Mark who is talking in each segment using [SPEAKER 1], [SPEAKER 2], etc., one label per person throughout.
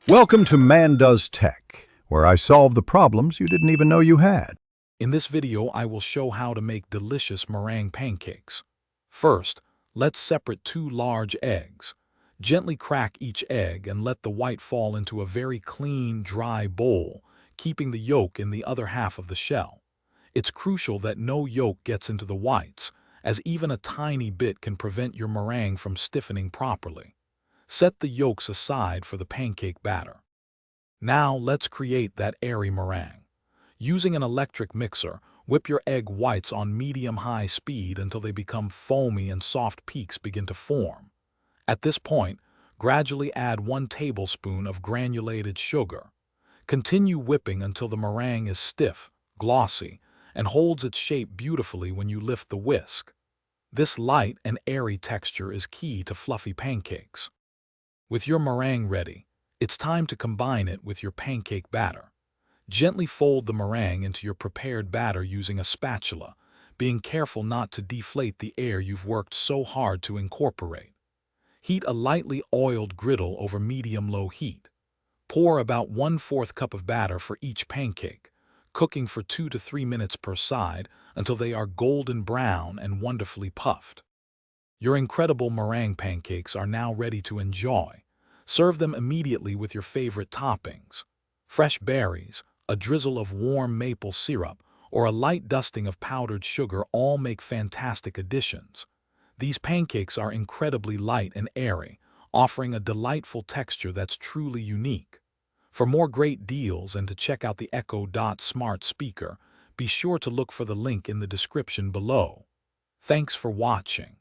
[SPEAKER 1] Welcome to Man Does Tech, where I solve the problems you didn't even know you had.
[SPEAKER 2] In this video, I will show how to make delicious meringue pancakes. First, let's separate 2 large eggs. Gently crack each egg and let the white fall into a very clean, dry bowl, keeping the yolk in the other half of the shell. It's crucial that no yolk gets into the whites, as even a tiny bit can prevent your meringue from stiffening properly. Set the yolks aside for the pancake batter. Now let's create that airy meringue. Using an electric mixer, whip your egg whites on medium-high speed until they become foamy and soft peaks begin to form. At this point, gradually add 1 tablespoon of granulated sugar. Continue whipping until the meringue is stiff, glossy, and holds its shape beautifully when you lift the whisk. This light and airy texture is key to fluffy pancakes. With your meringue ready, it's time to combine it with your pancake batter. Gently fold the meringue into your prepared batter using a spatula, being careful not to deflate the air you've worked so hard to incorporate. Heat a lightly oiled griddle over medium-low heat. Pour about 1/4 cup of batter for each pancake, cooking for 2 to 3 minutes per side until they are golden brown and wonderfully puffed. Your incredible meringue pancakes are now ready to enjoy. Serve them immediately with your favorite toppings. Fresh berries, a drizzle of warm maple syrup, or a light dusting of powdered sugar all make fantastic additions. These pancakes are incredibly light and airy, offering a delightful texture that's truly unique. For more great deals and to check out the Echo Dot smart speaker, be sure to look for the link in the description below. Thanks for watching.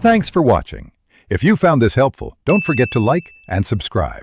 [SPEAKER 1] Thanks for watching. If you found this helpful, don't forget to like and subscribe.